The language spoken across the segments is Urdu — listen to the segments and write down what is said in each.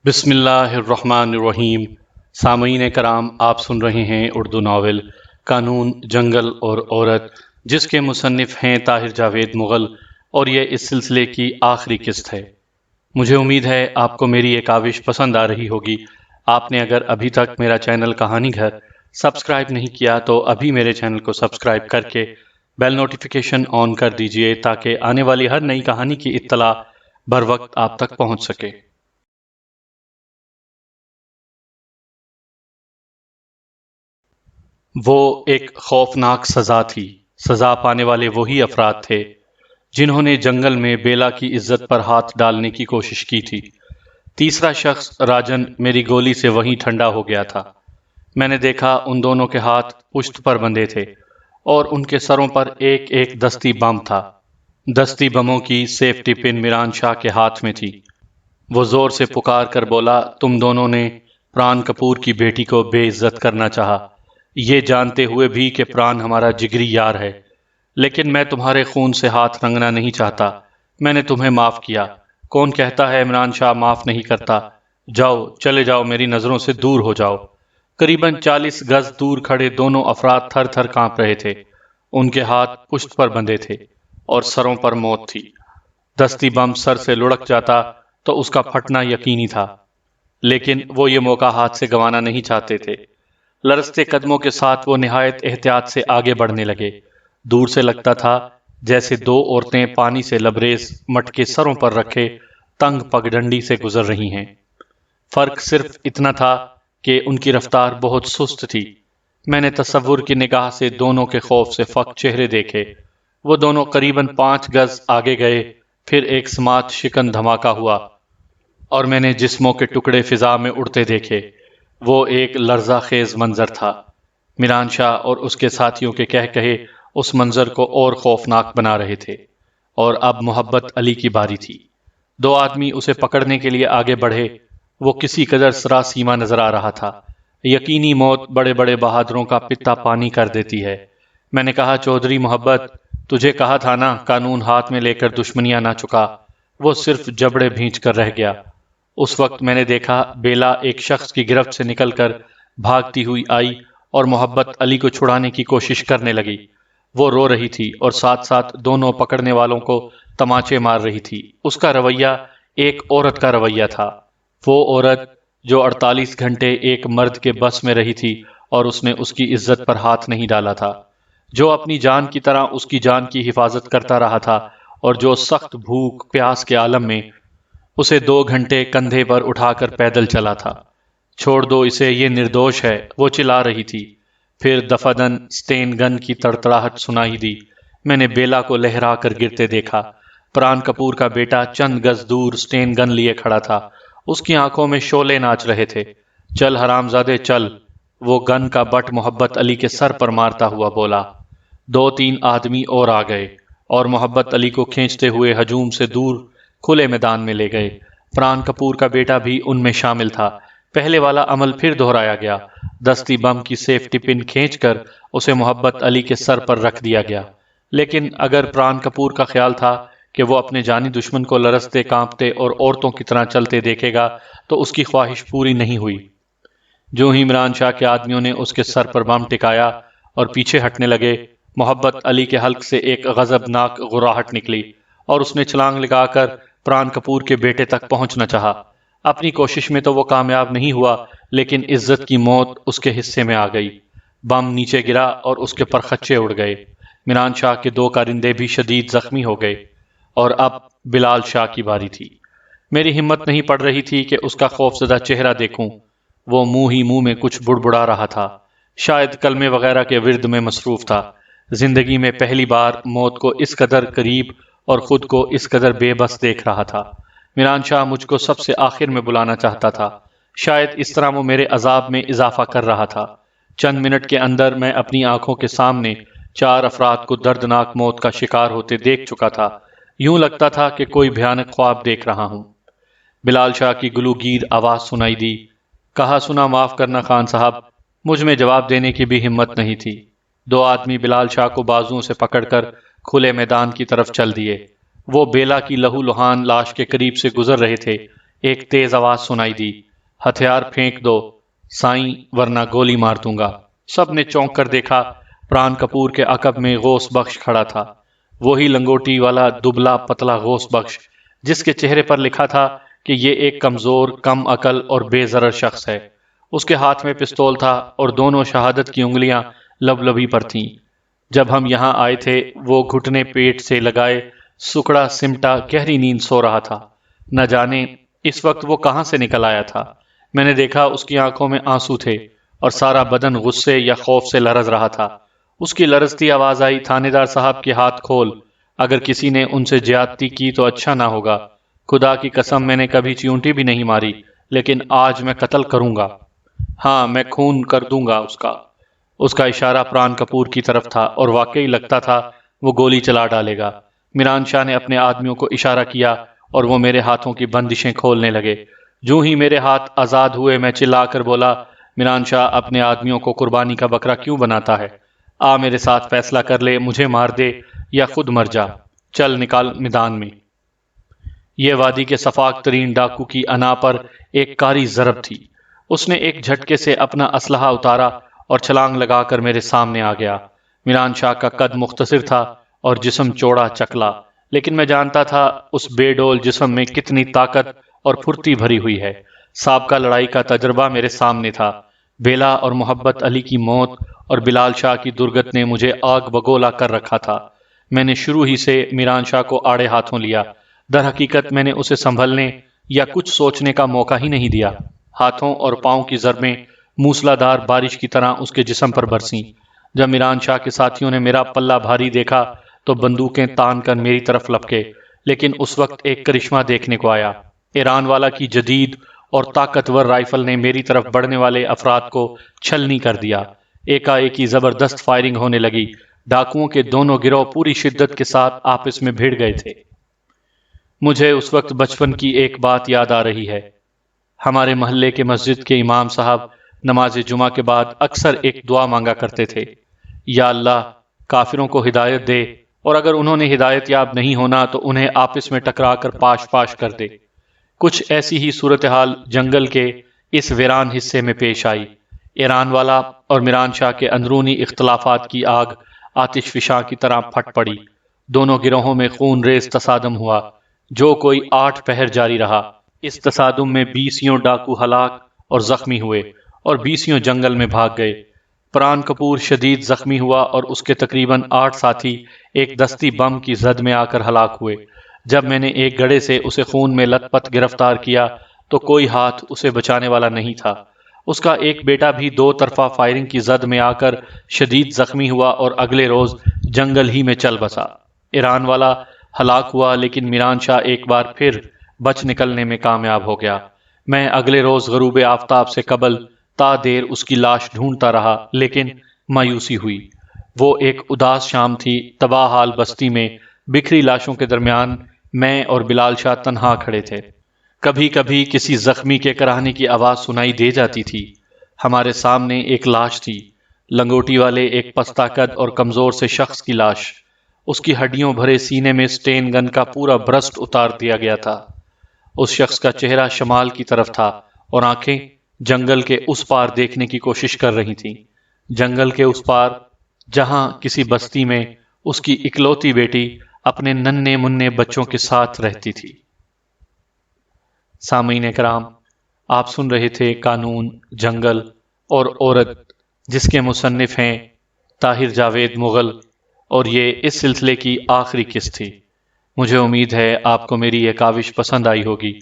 بسم اللہ الرحمن الرحیم۔ سامعین کرام، آپ سن رہے ہیں اردو ناول قانون، جنگل اور عورت، جس کے مصنف ہیں طاہر جاوید مغل، اور یہ اس سلسلے کی آخری قسط ہے۔ مجھے امید ہے آپ کو میری یہ کاوش پسند آ رہی ہوگی۔ آپ نے اگر ابھی تک میرا چینل کہانی گھر سبسکرائب نہیں کیا تو ابھی میرے چینل کو سبسکرائب کر کے بیل نوٹیفیکیشن آن کر دیجئے تاکہ آنے والی ہر نئی کہانی کی اطلاع بر وقت آپ تک پہنچ سکے۔ وہ ایک خوفناک سزا تھی۔ سزا پانے والے وہی افراد تھے جنہوں نے جنگل میں بیلا کی عزت پر ہاتھ ڈالنے کی کوشش کی تھی۔ تیسرا شخص راجن میری گولی سے وہیں ٹھنڈا ہو گیا تھا۔ میں نے دیکھا ان دونوں کے ہاتھ پشت پر بندھے تھے اور ان کے سروں پر ایک ایک دستی بم تھا۔ دستی بموں کی سیفٹی پن میران شاہ کے ہاتھ میں تھی۔ وہ زور سے پکار کر بولا، تم دونوں نے پران کپور کی بیٹی کو بے عزت کرنا چاہا، یہ جانتے ہوئے بھی کہ پران ہمارا جگری یار ہے، لیکن میں تمہارے خون سے ہاتھ رنگنا نہیں چاہتا۔ میں نے تمہیں معاف کیا۔ کون کہتا ہے عمران شاہ معاف نہیں کرتا؟ جاؤ، چلے جاؤ، میری نظروں سے دور ہو جاؤ۔ قریباً 40 گز دور کھڑے دونوں افراد تھر تھر کانپ رہے تھے۔ ان کے ہاتھ پشت پر بندھے تھے اور سروں پر موت تھی۔ دستی بم سر سے لڑک جاتا تو اس کا پھٹنا یقینی تھا، لیکن وہ یہ موقع ہاتھ سے گنوانا نہیں چاہتے تھے۔ لرزتے قدموں کے ساتھ وہ نہایت احتیاط سے آگے بڑھنے لگے۔ دور سے لگتا تھا جیسے دو عورتیں پانی سے لبریز مٹکے سروں پر رکھے تنگ پگڈنڈی سے گزر رہی ہیں۔ فرق صرف اتنا تھا کہ ان کی رفتار بہت سست تھی۔ میں نے تصور کی نگاہ سے دونوں کے خوف سے فک چہرے دیکھے۔ وہ دونوں قریباً 5 گز آگے گئے، پھر ایک سماعت شکن دھماکہ ہوا اور میں نے جسموں کے ٹکڑے فضا میں اڑتے دیکھے۔ وہ ایک لرزہ خیز منظر تھا۔ میران شاہ اور اس کے ساتھیوں کے کہے اس منظر کو اور خوفناک بنا رہے تھے، اور اب محبت علی کی باری تھی۔ 2 آدمی اسے پکڑنے کے لیے آگے بڑھے۔ وہ کسی قدر سراسیمہ نظر آ رہا تھا۔ یقینی موت بڑے بڑے بہادروں کا پتا پانی کر دیتی ہے۔ میں نے کہا، چودھری محبت، تجھے کہا تھا نا قانون ہاتھ میں لے کر دشمنیاں نہ چکا۔ وہ صرف جبڑے بھینچ کر رہ گیا۔ اس وقت میں نے دیکھا بیلا ایک شخص کی گرفت سے نکل کر بھاگتی ہوئی آئی اور محبت علی کو چھڑانے کی کوشش کرنے لگی۔ وہ رو رہی تھی اور ساتھ ساتھ دونوں پکڑنے والوں کو تماچے مار رہی تھی۔ اس کا رویہ ایک عورت کا رویہ تھا، وہ عورت جو 48 گھنٹے ایک مرد کے بس میں رہی تھی اور اس نے اس کی عزت پر ہاتھ نہیں ڈالا تھا، جو اپنی جان کی طرح اس کی جان کی حفاظت کرتا رہا تھا، اور جو سخت بھوک پیاس کے عالم میں اسے 2 گھنٹے کندھے پر اٹھا کر پیدل چلا تھا۔ چھوڑ دو اسے، یہ نردوش ہے، وہ چلا رہی تھی۔ پھر دفعہ سٹین گن کی تڑتڑاہٹ سنائی دی۔ میں نے بیلا کو لہرا کر گرتے دیکھا۔ پران کپور کا بیٹا چند گز دور سٹین گن لیے کھڑا تھا۔ اس کی آنکھوں میں شعلے ناچ رہے تھے۔ چل حرامزادے چل، وہ گن کا بٹ محبت علی کے سر پر مارتا ہوا بولا۔ 2-3 آدمی اور آ گئے اور محبت علی کو کھینچتے ہوئے ہجوم سے دور کھلے میدان میں لے گئے۔ پران کپور کا بیٹا بھی ان میں شامل تھا۔ پہلے والا عمل پھر دہرایا گیا۔ دستی بم کی سیفٹی پن کھینچ کر اسے محبت علی کے سر پر رکھ دیا گیا، لیکن اگر پران کپور کا خیال تھا کہ وہ اپنے جانی دشمن کو لرزتے کانپتے اور عورتوں کی طرح چلتے دیکھے گا تو اس کی خواہش پوری نہیں ہوئی۔ جو ہی عمران شاہ کے آدمیوں نے اس کے سر پر بم ٹکایا اور پیچھے ہٹنے لگے، محبت علی کے حلق سے ایک غضبناک غراہٹ نکلی اور اس نے چھلانگ لگا کر پران کپور کے بیٹے تک پہنچنا چاہا۔ اپنی کوشش میں تو وہ کامیاب نہیں ہوا، لیکن عزت کی موت اس کے حصے میں آ گئی۔ بم نیچے گرا اور اس کے پرخچے اڑ گئے۔ میران شاہ کے 2 کارندے بھی شدید زخمی ہو گئے اور اب بلال شاہ کی باری تھی۔ میری ہمت نہیں پڑ رہی تھی کہ اس کا خوفزدہ چہرہ دیکھوں۔ وہ منہ ہی منہ میں کچھ بڑبڑا رہا تھا، شاید کلمے وغیرہ کے ورد میں مصروف تھا۔ زندگی میں پہلی بار موت کو اس قدر قریب اور خود کو اس قدر بے بس دیکھ رہا تھا۔ میران شاہ مجھ کو سب سے آخر میں بلانا چاہتا تھا، شاید اس طرح وہ میرے عذاب میں اضافہ کر رہا تھا۔ چند منٹ کے اندر میں اپنی آنکھوں کے سامنے 4 افراد کو دردناک موت کا شکار ہوتے دیکھ چکا تھا۔ یوں لگتا تھا کہ کوئی بھیانک خواب دیکھ رہا ہوں۔ بلال شاہ کی گلوگیر آواز سنائی دی، کہا سنا معاف کرنا خان صاحب۔ مجھ میں جواب دینے کی بھی ہمت نہیں تھی۔ 2 آدمی بلال شاہ کو بازوؤں سے پکڑ کر کھلے میدان کی طرف چل دیے۔ وہ بیلا کی لہو لہان لاش کے قریب سے گزر رہے تھے ایک تیز آواز سنائی دی، ہتھیار پھینک دو سائیں ورنہ گولی مار دوں گا۔ سب نے چونک کر دیکھا۔ پران کپور کے عقب میں غوث بخش کھڑا تھا، وہی لنگوٹی والا دبلا پتلا غوث بخش جس کے چہرے پر لکھا تھا کہ یہ ایک کمزور، کم عقل اور بے ضرر شخص ہے۔ اس کے ہاتھ میں پستول تھا اور دونوں شہادت کی انگلیاں لبلبی پر تھیں۔ جب ہم یہاں آئے تھے وہ گھٹنے پیٹ سے لگائے سکڑا سمٹا گہری نیند سو رہا تھا۔ نہ جانے اس وقت وہ کہاں سے نکل آیا تھا۔ میں نے دیکھا اس کی آنکھوں میں آنسو تھے اور سارا بدن غصے یا خوف سے لرز رہا تھا۔ اس کی لرزتی آواز آئی، تھانے دار صاحب کے ہاتھ کھول، اگر کسی نے ان سے زیادتی کی تو اچھا نہ ہوگا۔ خدا کی قسم میں نے کبھی چیونٹی بھی نہیں ماری، لیکن آج میں قتل کروں گا۔ ہاں، میں خون کر دوں گا اس کا۔ اس کا اشارہ پران کپور کی طرف تھا اور واقعی لگتا تھا وہ گولی چلا ڈالے گا۔ میران شاہ نے اپنے آدمیوں کو اشارہ کیا اور وہ میرے ہاتھوں کی بندشیں کھولنے لگے۔ جو ہی میرے ہاتھ آزاد ہوئے میں چلا کر بولا، میران شاہ اپنے آدمیوں کو قربانی کا بکرا کیوں بناتا ہے؟ آ میرے ساتھ فیصلہ کر لے، مجھے مار دے یا خود مر جا۔ چل نکال میدان میں۔ یہ وادی کے سفاک ترین ڈاکو کی انا پر ایک کاری ضرب تھی۔ اس نے ایک جھٹکے سے اپنا اسلحہ اتارا اور چھلانگ لگا کر میرے سامنے آ گیا۔ میران شاہ کا قد مختصر تھا اور جسم چوڑا چکلا، لیکن میں جانتا تھا اس بے ڈول جسم میں کتنی طاقت اور پھرتی بھری ہوئی ہے۔ سابقہ لڑائی کا تجربہ میرے سامنے تھا۔ بیلا اور محبت علی کی موت اور بلال شاہ کی درگت نے مجھے آگ بگولا کر رکھا تھا۔ میں نے شروع ہی سے میران شاہ کو آڑے ہاتھوں لیا۔ در حقیقت میں نے اسے سنبھلنے یا کچھ سوچنے کا موقع ہی نہیں دیا۔ ہاتھوں اور پاؤں کی ضربیں موسلا دار بارش کی طرح اس کے جسم پر برسیں۔ جب میران شاہ کے ساتھیوں نے میرا پلہ بھاری دیکھا تو بندوقیں تان کر میری طرف لپکے، لیکن اس وقت ایک کرشمہ دیکھنے کو آیا۔ ایران والا کی جدید اور طاقتور رائفل نے میری طرف بڑھنے والے افراد کو چھلنی کر دیا۔ ایکا ایکی زبردست فائرنگ ہونے لگی۔ ڈاکوؤں کے دونوں گروہ پوری شدت کے ساتھ آپس میں بھیڑ گئے تھے۔ مجھے اس وقت بچپن کی ایک بات یاد آ رہی ہے۔ ہمارے محلے کے مسجد کے امام صاحب نماز جمعہ کے بعد اکثر ایک دعا مانگا کرتے تھے، یا اللہ کافروں کو ہدایت دے، اور اگر انہوں نے ہدایت یاب نہیں ہونا تو انہیں آپس میں ٹکرا کر پاش پاش کر دے۔ کچھ ایسی ہی صورتحال جنگل کے اس ویران حصے میں پیش آئی۔ ایران والا اور میران شاہ کے اندرونی اختلافات کی آگ آتش فشاں کی طرح پھٹ پڑی۔ دونوں گروہوں میں خون ریز تصادم ہوا جو کوئی 8 پہر جاری رہا۔ اس تصادم میں 20 ڈاکو ہلاک اور زخمی ہوئے اور 20 جنگل میں بھاگ گئے۔ پران کپور شدید زخمی ہوا اور اس کے تقریباً 8 ساتھی ایک دستی بم کی زد میں آ کر ہلاک ہوئے۔ جب میں نے ایک گڑھے سے اسے خون میں لت پت گرفتار کیا تو کوئی ہاتھ اسے بچانے والا نہیں تھا۔ اس کا ایک بیٹا بھی 2 طرفہ فائرنگ کی زد میں آ کر شدید زخمی ہوا اور اگلے روز جنگل ہی میں چل بسا۔ ایران والا ہلاک ہوا، لیکن میران شاہ ایک بار پھر بچ نکلنے میں کامیاب ہو گیا۔ میں اگلے روز غروب آفتاب سے قبل تا دیر اس کی لاش ڈھونڈتا رہا، لیکن مایوسی ہوئی۔ وہ ایک اداس شام تھی۔ تباہ حال بستی میں بکھری لاشوں کے درمیان میں اور بلال شاہ تنہا کھڑے تھے۔ کبھی کبھی کسی زخمی کے کراہنے کی آواز سنائی دے جاتی تھی۔ ہمارے سامنے ایک لاش تھی، لنگوٹی والے ایک پستہ قد اور کمزور سے شخص کی لاش۔ اس کی ہڈیوں بھرے سینے میں سٹین گن کا پورا برسٹ اتار دیا گیا تھا۔ اس شخص کا چہرہ شمال کی طرف تھا اور آنکھیں جنگل کے اس پار دیکھنے کی کوشش کر رہی تھیں، جنگل کے اس پار جہاں کسی بستی میں اس کی اکلوتی بیٹی اپنے ننھے منھے بچوں کے ساتھ رہتی تھی۔ سامعین کرام، آپ سن رہے تھے قانون، جنگل اور عورت، جس کے مصنف ہیں طاہر جاوید مغل، اور یہ اس سلسلے کی آخری قسط تھی۔ مجھے امید ہے آپ کو میری یہ کاوش پسند آئی ہوگی۔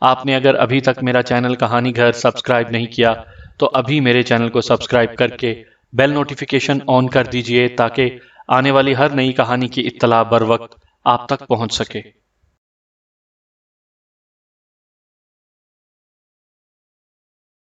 آپ نے اگر ابھی تک میرا چینل کہانی گھر سبسکرائب نہیں کیا تو ابھی میرے چینل کو سبسکرائب کر کے بیل نوٹیفیکیشن آن کر دیجئے تاکہ آنے والی ہر نئی کہانی کی اطلاع بر وقت آپ تک پہنچ سکے۔